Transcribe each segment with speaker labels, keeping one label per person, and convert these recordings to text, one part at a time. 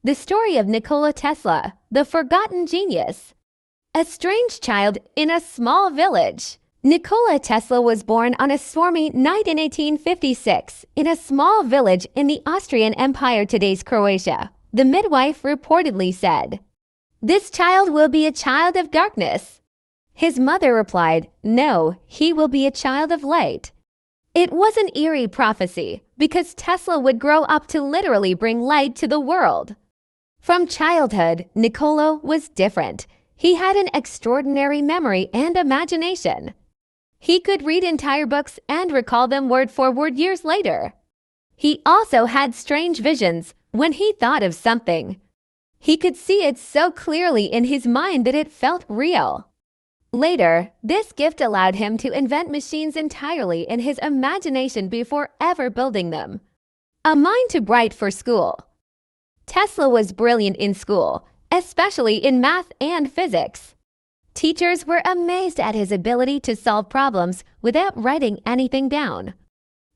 Speaker 1: The story of Nikola Tesla, the forgotten genius. A strange child in a small village. Nikola Tesla was born on a stormy night in 1856 in a small village in the Austrian Empire, today's Croatia. The midwife reportedly said, "This child will be a child of darkness." His mother replied, "No, he will be a child of light." It was an eerie prophecy because Tesla would grow up to literally bring light to the world. From childhood, Nikola was different. He had an extraordinary memory and imagination. He could read entire books and recall them word for word years later. He also had strange visions when he thought of something. He could see it so clearly in his mind that it felt real. Later, this gift allowed him to invent machines entirely in his imagination before ever building them. A mind too bright for school. Tesla was brilliant in school, especially in math and physics. Teachers were amazed at his ability to solve problems without writing anything down.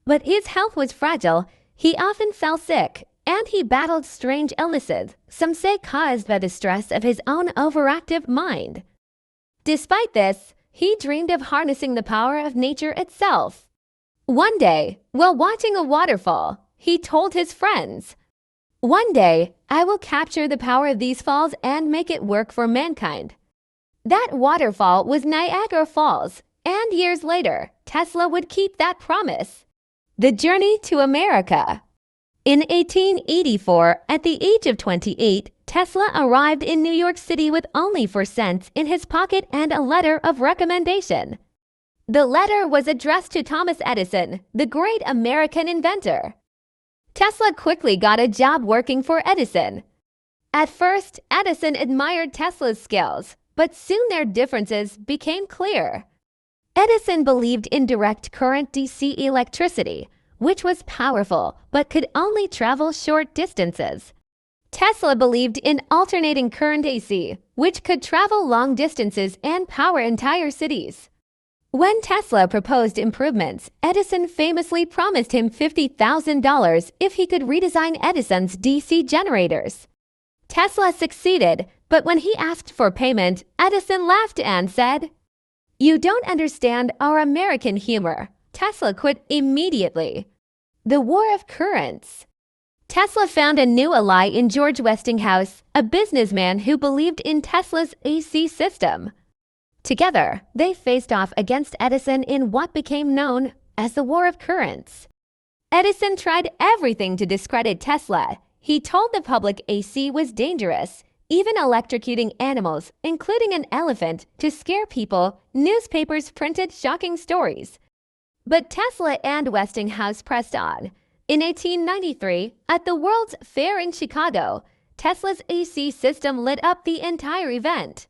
Speaker 1: But his health was fragile. He often fell sick, and he battled strange illnesses, some say caused by the stress of his own overactive mind. Despite this, he dreamed of harnessing the power of nature itself. One day, while watching a waterfall, he told his friends, "One day, I will capture the power of these falls and make it work for mankind." That waterfall was Niagara Falls, and years later, Tesla would keep that promise. The journey to America. In 1884, at the age of 28, Tesla arrived in New York City with only 4 cents in his pocket and a letter of recommendation. The letter was addressed to Thomas Edison, the great American inventor. Tesla quickly got a job working for Edison. At first, Edison admired Tesla's skills, but soon their differences became clear. Edison believed in direct current DC electricity, which was powerful but could only travel short distances. Tesla believed in alternating current AC, which could travel long distances and power entire cities. When Tesla proposed improvements, Edison famously promised him $50,000 if he could redesign Edison's DC generators. Tesla succeeded, but when he asked for payment, Edison laughed and said, "You don't understand our American humor." Tesla quit immediately. The War of Currents. Tesla found a new ally in George Westinghouse, a businessman who believed in Tesla's AC system. Together, they faced off against Edison in what became known as the War of Currents. Edison tried everything to discredit Tesla. He told the public AC was dangerous, even electrocuting animals, including an elephant, to scare people. Newspapers printed shocking stories. But Tesla and Westinghouse pressed on. In 1893, at the World's Fair in Chicago, Tesla's AC system lit up the entire event.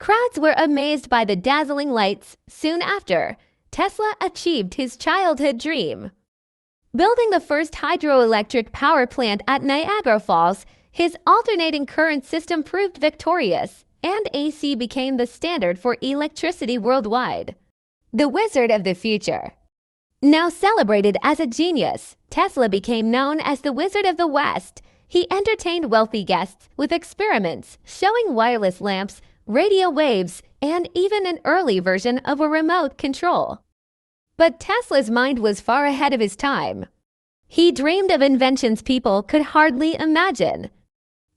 Speaker 1: Crowds were amazed by the dazzling lights. Soon after, Tesla achieved his childhood dream. Building the first hydroelectric power plant at Niagara Falls, his alternating current system proved victorious, and AC became the standard for electricity worldwide. The Wizard of the Future. Now celebrated as a genius, Tesla became known as the Wizard of the West. He entertained wealthy guests with experiments showing wireless lamps, radio waves, and even an early version of a remote control. But Tesla's mind was far ahead of his time. He dreamed of inventions people could hardly imagine.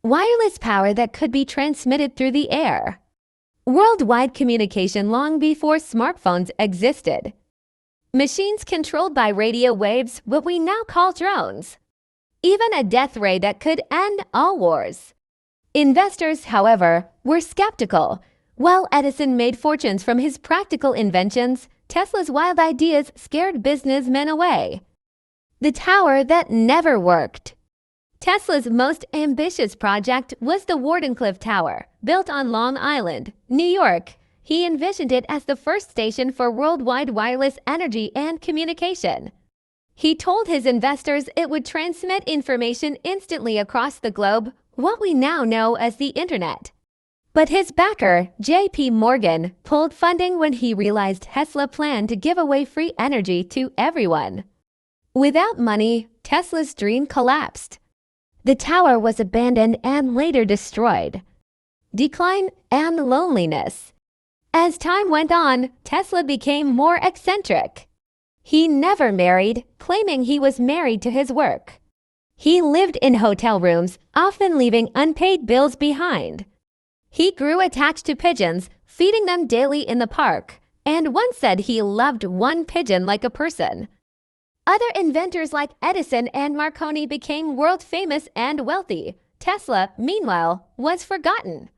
Speaker 1: Wireless power that could be transmitted through the air. Worldwide communication long before smartphones existed. Machines controlled by radio waves, what we now call drones. Even a death ray that could end all wars. Investors, however, were skeptical. While Edison made fortunes from his practical inventions, Tesla's wild ideas scared businessmen away. The tower that never worked. Tesla's most ambitious project was the Wardenclyffe Tower, built on Long Island, New York. He envisioned it as the first station for worldwide wireless energy and communication. He told his investors it would transmit information instantly across the globe, what we now know as the Internet. But his backer, J.P. Morgan, pulled funding when he realized Tesla planned to give away free energy to everyone. Without money, Tesla's dream collapsed. The tower was abandoned and later destroyed. Decline and loneliness. As time went on, Tesla became more eccentric. He never married, claiming he was married to his work. He lived in hotel rooms, often leaving unpaid bills behind. He grew attached to pigeons, feeding them daily in the park, and once said he loved one pigeon like a person. Other inventors like Edison and Marconi became world famous and wealthy. Tesla, meanwhile, was forgotten.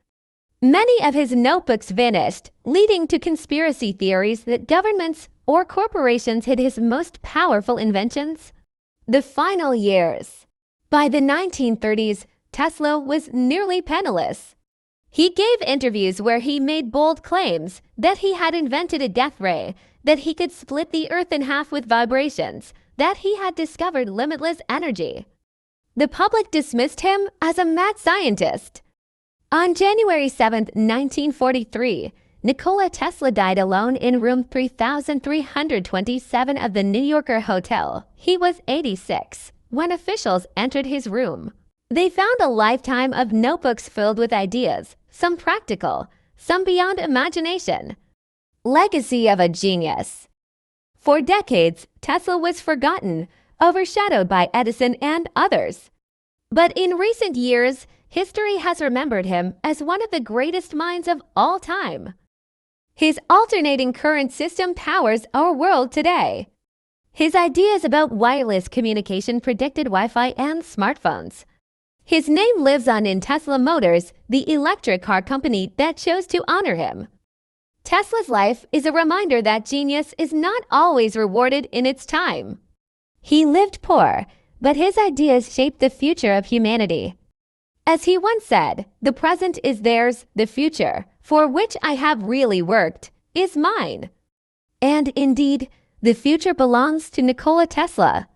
Speaker 1: Many of his notebooks vanished, leading to conspiracy theories that governments or corporations hid his most powerful inventions. The final years. By the 1930s, Tesla was nearly penniless. He gave interviews where he made bold claims that he had invented a death ray, that he could split the earth in half with vibrations, that he had discovered limitless energy. The public dismissed him as a mad scientist. On January 7, 1943, Nikola Tesla died alone in room 3327 of the New Yorker Hotel. He was 86 when officials entered his room. They found a lifetime of notebooks filled with ideas, some practical, some beyond imagination. Legacy of a genius. For decades, Tesla was forgotten, overshadowed by Edison and others. But in recent years, history has remembered him as one of the greatest minds of all time. His alternating current system powers our world today. His ideas about wireless communication predicted Wi-Fi and smartphones. His name lives on in Tesla Motors, the electric car company that chose to honor him. Tesla's life is a reminder that genius is not always rewarded in its time. He lived poor, but his ideas shaped the future of humanity. As he once said, "The present is theirs, the future, for which I have really worked, is mine." And indeed, the future belongs to Nikola Tesla.